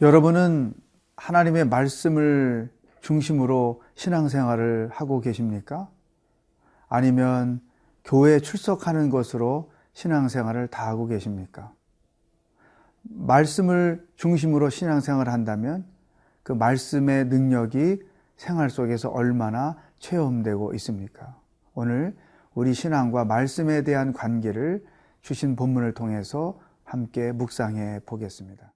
여러분은 하나님의 말씀을 중심으로 신앙생활을 하고 계십니까? 아니면 교회에 출석하는 것으로 신앙생활을 다하고 계십니까? 말씀을 중심으로 신앙생활을 한다면 그 말씀의 능력이 생활 속에서 얼마나 체험되고 있습니까? 오늘 우리 신앙과 말씀에 대한 관계를 주신 본문을 통해서 함께 묵상해 보겠습니다.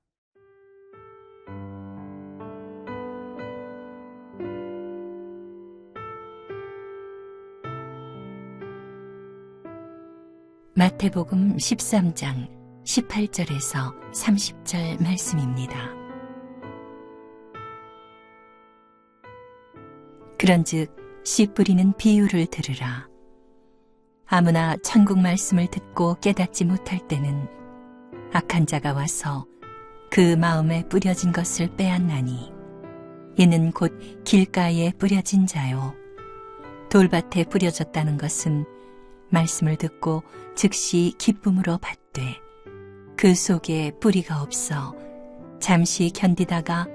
마태복음 13장 18절에서 30절 말씀입니다. 그런즉 씨 뿌리는 비유를 들으라. 아무나 천국 말씀을 듣고 깨닫지 못할 때는 악한 자가 와서 그 마음에 뿌려진 것을 빼앗나니 이는 곧 길가에 뿌려진 자요. 돌밭에 뿌려졌다는 것은 말씀을 듣고 즉시 기쁨으로 받되 그 속에 뿌리가 없어 잠시 견디다가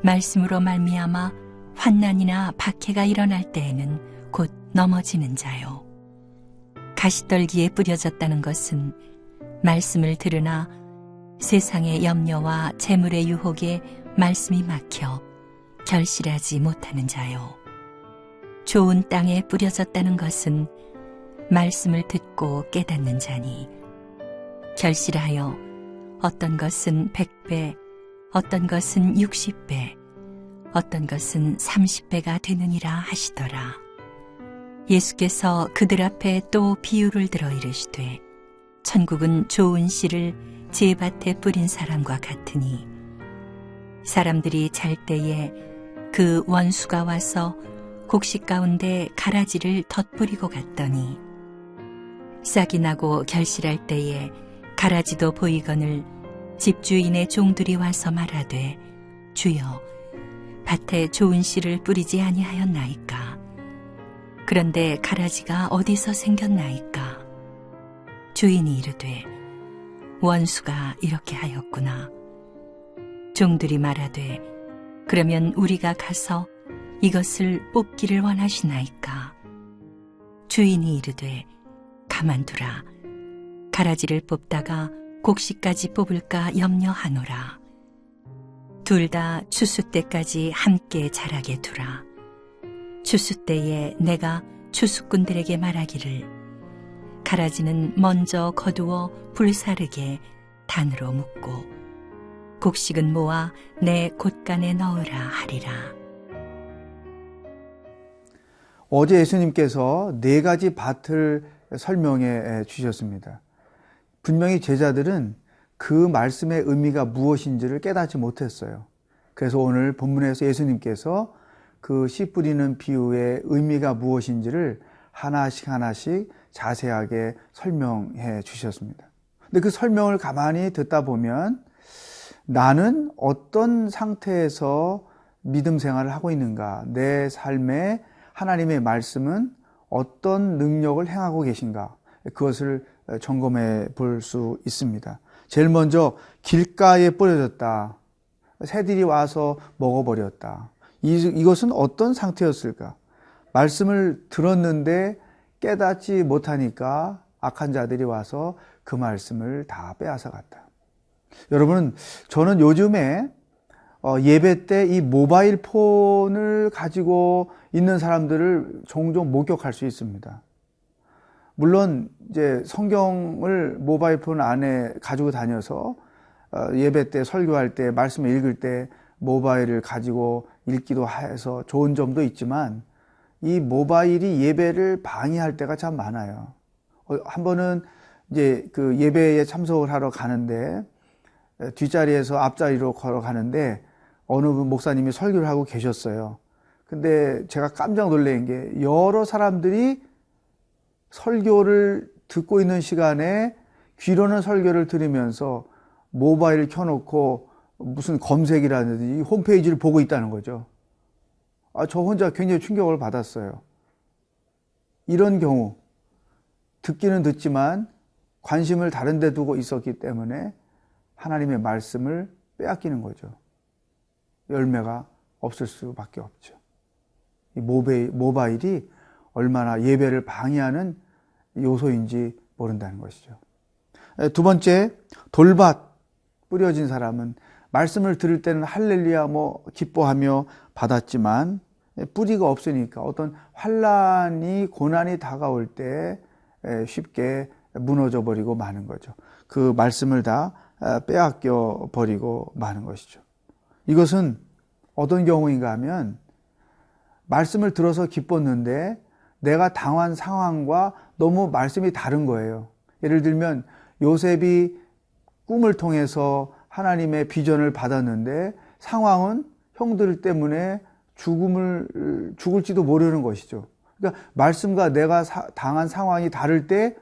말씀으로 말미암아 환난이나 박해가 일어날 때에는 곧 넘어지는 자요. 가시떨기에 뿌려졌다는 것은 말씀을 들으나 세상의 염려와 재물의 유혹에 말씀이 막혀 결실하지 못하는 자요. 좋은 땅에 뿌려졌다는 것은 말씀을 듣고 깨닫는 자니 결실하여 어떤 것은 100배, 어떤 것은 60배, 어떤 것은 30배가 되느니라 하시더라. 예수께서 그들 앞에 또 비유를 들어 이르시되 천국은 좋은 씨를 제 밭에 뿌린 사람과 같으니 사람들이 잘 때에 그 원수가 와서 곡식 가운데 가라지를 덧뿌리고 갔더니 싹이 나고 결실할 때에 가라지도 보이거늘 집주인의 종들이 와서 말하되 주여 밭에 좋은 씨를 뿌리지 아니하였나이까. 그런데 가라지가 어디서 생겼나이까. 주인이 이르되 원수가 이렇게 하였구나. 종들이 말하되 그러면 우리가 가서 이것을 뽑기를 원하시나이까. 주인이 이르되 가만두라. 가라지를 뽑다가 곡식까지 뽑을까 염려하노라. 둘 다 추수 때까지 함께 자라게 두라. 추수 때에 내가 추수꾼들에게 말하기를 가라지는 먼저 거두어 불사르게 단으로 묶고 곡식은 모아 내 곶간에 넣으라 하리라. 어제 예수님께서 4가지 밭을 설명해 주셨습니다. 분명히 제자들은 그 말씀의 의미가 무엇인지를 깨닫지 못했어요. 그래서 오늘 본문에서 예수님께서 그 씨 뿌리는 비유의 의미가 무엇인지를 하나씩 자세하게 설명해 주셨습니다. 근데 그 설명을 가만히 듣다 보면 나는 어떤 상태에서 믿음 생활을 하고 있는가, 내 삶에 하나님의 말씀은 어떤 능력을 행하고 계신가, 그것을 점검해 볼 수 있습니다. 제일 먼저 길가에 뿌려졌다. 새들이 와서 먹어버렸다. 이것은 어떤 상태였을까? 말씀을 들었는데 깨닫지 못하니까 악한 자들이 와서 그 말씀을 다 빼앗아 갔다. 여러분, 저는 요즘에 예배 때 이 모바일 폰을 가지고 있는 사람들을 종종 목격할 수 있습니다. 물론 이제 성경을 모바일 폰 안에 가지고 다녀서 예배 때 설교할 때 말씀을 읽을 때 모바일을 가지고 읽기도 해서 좋은 점도 있지만 이 모바일이 예배를 방해할 때가 참 많아요. 한 번은 이제 그 예배에 참석을 하러 가는데 뒷자리에서 앞자리로 걸어가는데 어느 목사님이 설교를 하고 계셨어요. 근데 제가 깜짝 놀란 게 여러 사람들이 설교를 듣고 있는 시간에 귀로는 설교를 들으면서 모바일을 켜놓고 무슨 검색이라든지 홈페이지를 보고 있다는 거죠. 저 혼자 굉장히 충격을 받았어요. 이런 경우 듣기는 듣지만 관심을 다른 데 두고 있었기 때문에 하나님의 말씀을 빼앗기는 거죠. 열매가 없을 수밖에 없죠. 이 모바일이 얼마나 예배를 방해하는 요소인지 모른다는 것이죠. 두 번째, 돌밭 뿌려진 사람은 말씀을 들을 때는 할렐루야 기뻐하며 받았지만 뿌리가 없으니까 어떤 환난이 고난이 다가올 때 쉽게 무너져 버리고 마는 거죠. 그 말씀을 다 빼앗겨 버리고 마는 것이죠. 이것은 어떤 경우인가 하면 말씀을 들어서 기뻤는데 내가 당한 상황과 너무 말씀이 다른 거예요. 예를 들면 요셉이 꿈을 통해서 하나님의 비전을 받았는데 상황은 형들 때문에 죽을지도 모르는 것이죠. 그러니까 말씀과 내가 당한 상황이 다를 때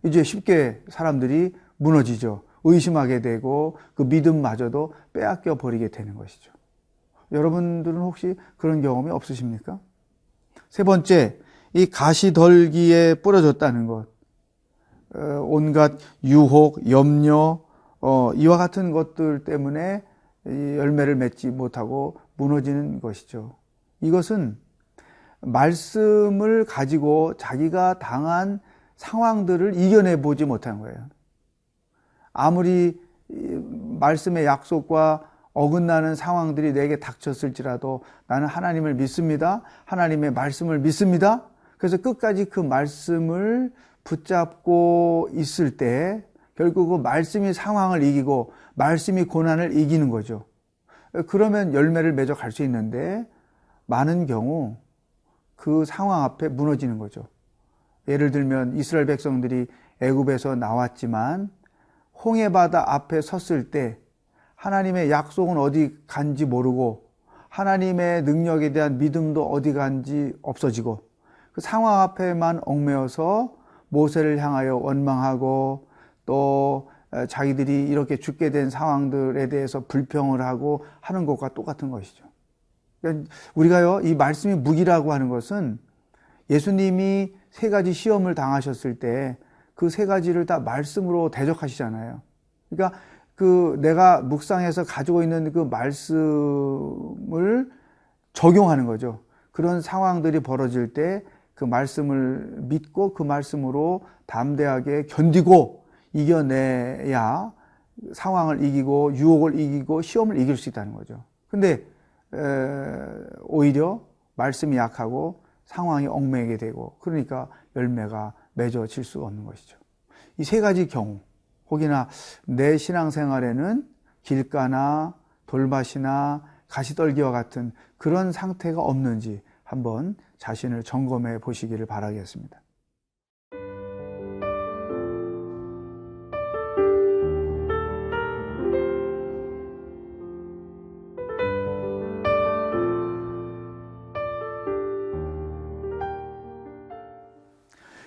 이제 쉽게 사람들이 무너지죠. 의심하게 되고 그 믿음마저도 빼앗겨 버리게 되는 것이죠. 여러분들은 혹시 그런 경험이 없으십니까? 세 번째, 이 가시덜기에 뿌려졌다는 것. 온갖 유혹, 염려, 이와 같은 것들 때문에 열매를 맺지 못하고 무너지는 것이죠. 이것은 말씀을 가지고 자기가 당한 상황들을 이겨내 보지 못한 거예요. 아무리 말씀의 약속과 어긋나는 상황들이 내게 닥쳤을지라도 나는 하나님을 믿습니다. 하나님의 말씀을 믿습니다. 그래서 끝까지 그 말씀을 붙잡고 있을 때 결국 그 말씀이 상황을 이기고 말씀이 고난을 이기는 거죠. 그러면 열매를 맺어 갈 수 있는데 많은 경우 그 상황 앞에 무너지는 거죠. 예를 들면 이스라엘 백성들이 애굽에서 나왔지만 홍해바다 앞에 섰을 때 하나님의 약속은 어디 간지 모르고 하나님의 능력에 대한 믿음도 어디 간지 없어지고 그 상황 앞에만 얽매여서 모세를 향하여 원망하고 또 자기들이 이렇게 죽게 된 상황들에 대해서 불평을 하고 하는 것과 똑같은 것이죠. 그러니까 우리가요, 이 말씀이 무기라고 하는 것은 예수님이 세 가지 시험을 당하셨을 때 그 세 가지를 다 말씀으로 대적하시잖아요. 그러니까 그 내가 묵상해서 가지고 있는 그 말씀을 적용하는 거죠. 그런 상황들이 벌어질 때 그 말씀을 믿고 그 말씀으로 담대하게 견디고 이겨내야 상황을 이기고 유혹을 이기고 시험을 이길 수 있다는 거죠. 근데 오히려 말씀이 약하고 상황이 얽매이게 되고 그러니까 열매가 맺어질 수 없는 것이죠. 이 세 가지 경우 혹이나 내 신앙생활에는 길가나 돌밭이나 가시떨기와 같은 그런 상태가 없는지 한번 자신을 점검해 보시기를 바라겠습니다.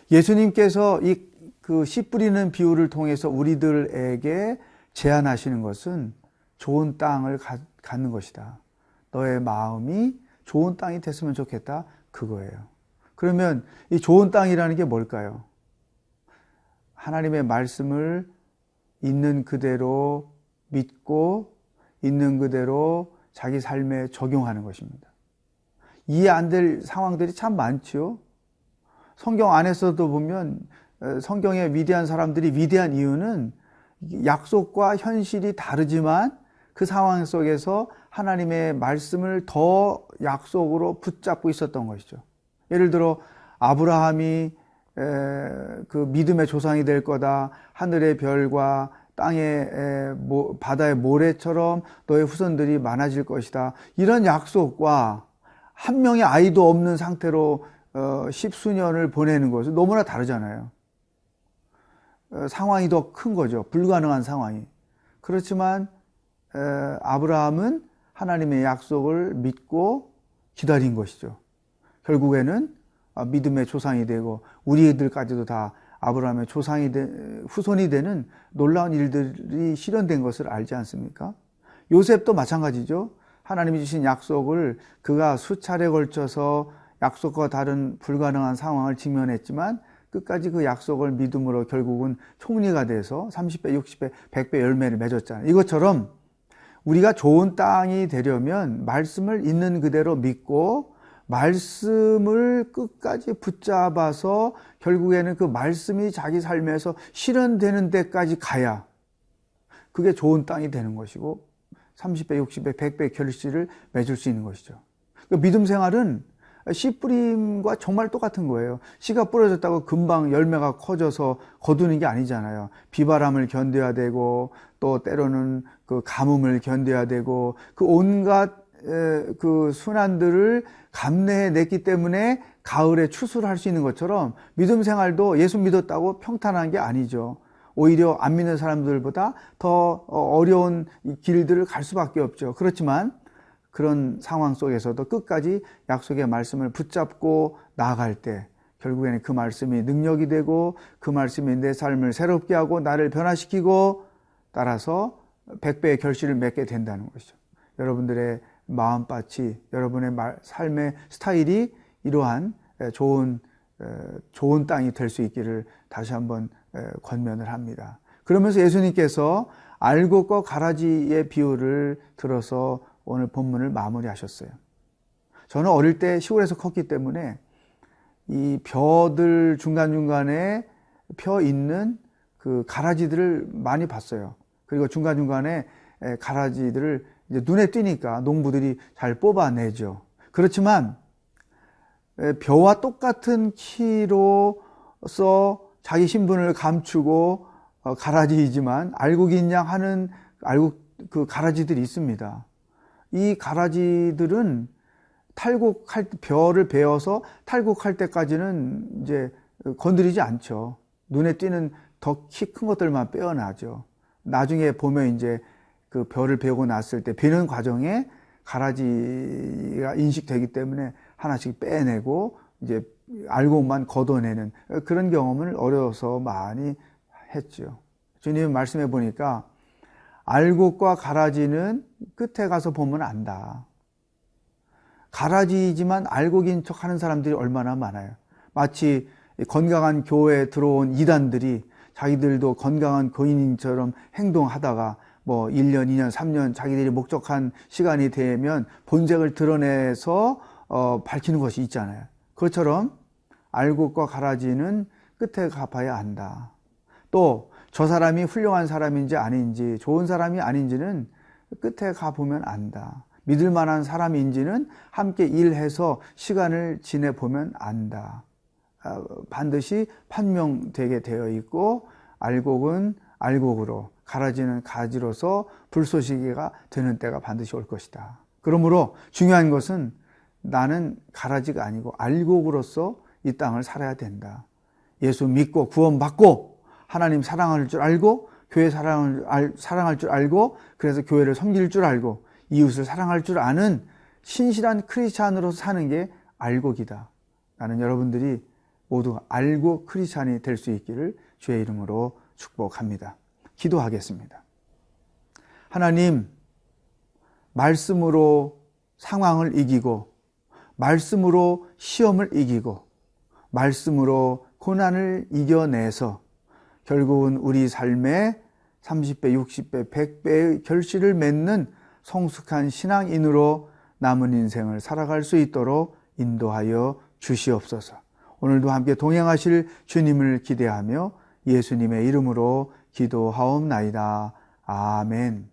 예수님께서 그 씨 뿌리는 비유를 통해서 우리들에게 제안하시는 것은 좋은 땅을 갖는 것이다. 너의 마음이 좋은 땅이 됐으면 좋겠다. 그거예요. 그러면 이 좋은 땅이라는 게 뭘까요? 하나님의 말씀을 있는 그대로 믿고 있는 그대로 자기 삶에 적용하는 것입니다. 이해 안 될 상황들이 참 많지요. 성경 안에서도 보면 성경의 위대한 사람들이 위대한 이유는 약속과 현실이 다르지만 그 상황 속에서 하나님의 말씀을 더 약속으로 붙잡고 있었던 것이죠. 예를 들어 아브라함이 그 믿음의 조상이 될 거다. 하늘의 별과 땅의 바다의 모래처럼 너의 후손들이 많아질 것이다. 이런 약속과 한 명의 아이도 없는 상태로 십수년을 보내는 것은 너무나 다르잖아요. 상황이 더 큰 거죠. 불가능한 상황이. 그렇지만 아브라함은 하나님의 약속을 믿고 기다린 것이죠. 결국에는 믿음의 조상이 되고 우리들까지도 다 아브라함의 후손이 되는 놀라운 일들이 실현된 것을 알지 않습니까? 요셉도 마찬가지죠. 하나님이 주신 약속을 그가 수차례 걸쳐서 약속과 다른 불가능한 상황을 직면했지만 끝까지 그 약속을 믿음으로 결국은 총리가 돼서 30배, 60배, 100배 열매를 맺었잖아요. 이것처럼 우리가 좋은 땅이 되려면 말씀을 있는 그대로 믿고 말씀을 끝까지 붙잡아서 결국에는 그 말씀이 자기 삶에서 실현되는 데까지 가야 그게 좋은 땅이 되는 것이고 30배, 60배, 100배 결실을 맺을 수 있는 것이죠. 믿음 생활은 씨 뿌림과 정말 똑같은 거예요. 씨가 뿌려졌다고 금방 열매가 커져서 거두는 게 아니잖아요. 비바람을 견뎌야 되고 또 때로는 그 가뭄을 견뎌야 되고 그 온갖 그 순환들을 감내해냈기 때문에 가을에 추수를 할 수 있는 것처럼 믿음 생활도 예수 믿었다고 평탄한 게 아니죠. 오히려 안 믿는 사람들보다 더 어려운 길들을 갈 수밖에 없죠. 그렇지만 그런 상황 속에서도 끝까지 약속의 말씀을 붙잡고 나아갈 때 결국에는 그 말씀이 능력이 되고 그 말씀이 내 삶을 새롭게 하고 나를 변화시키고 따라서 100배의 결실을 맺게 된다는 것이죠. 여러분들의 마음밭이, 여러분의 삶의 스타일이 이러한 좋은 땅이 될 수 있기를 다시 한번 권면을 합니다. 그러면서 예수님께서 알곡과 가라지의 비유를 들어서 오늘 본문을 마무리하셨어요. 저는 어릴 때 시골에서 컸기 때문에 이 벼들 중간중간에 펴 있는 그 가라지들을 많이 봤어요. 그리고 중간중간에 가라지들을 이제 눈에 띄니까 농부들이 잘 뽑아내죠. 그렇지만 벼와 똑같은 키로서 자기 신분을 감추고 가라지이지만 알곡인 양 하는 그 가라지들이 있습니다. 이 가라지들은 탈곡할 벼를 베어서 탈곡할 때까지는 이제 건드리지 않죠. 눈에 띄는 더 키 큰 것들만 빼어나죠. 나중에 보면 이제 그 벼를 베고 났을 때 베는 과정에 가라지가 인식되기 때문에 하나씩 빼내고 이제 알곡만 걷어내는 그런 경험을 어려서 많이 했죠. 주님 말씀해 보니까 알곡과 가라지는 끝에 가서 보면 안다. 가라지이지만 알곡인 척 하는 사람들이 얼마나 많아요. 마치 건강한 교회에 들어온 이단들이 자기들도 건강한 교인처럼 행동하다가 뭐 1년, 2년, 3년 자기들이 목적한 시간이 되면 본색을 드러내서 밝히는 것이 있잖아요. 그것처럼 알곡과 가라지는 끝에 가봐야 안다. 또 저 사람이 훌륭한 사람인지 아닌지 좋은 사람이 아닌지는 끝에 가보면 안다. 믿을 만한 사람인지는 함께 일해서 시간을 지내보면 안다. 반드시 판명되게 되어 있고 알곡은 알곡으로 가라지는 가지로서 불쏘시개가 되는 때가 반드시 올 것이다. 그러므로 중요한 것은 나는 가라지가 아니고 알곡으로서 이 땅을 살아야 된다. 예수 믿고 구원받고 하나님 사랑할 줄 알고 교회 사랑할 줄 알고 그래서 교회를 섬길 줄 알고 이웃을 사랑할 줄 아는 신실한 크리스찬으로서 사는 게 알곡이다. 나는 여러분들이 모두 알곡 크리스찬이 될 수 있기를 주의 이름으로 축복합니다. 기도하겠습니다. 하나님, 말씀으로 상황을 이기고 말씀으로 시험을 이기고 말씀으로 고난을 이겨내서 결국은 우리 삶에 30배, 60배, 100배의 결실을 맺는 성숙한 신앙인으로 남은 인생을 살아갈 수 있도록 인도하여 주시옵소서. 오늘도 함께 동행하실 주님을 기대하며 예수님의 이름으로 기도하옵나이다. 아멘.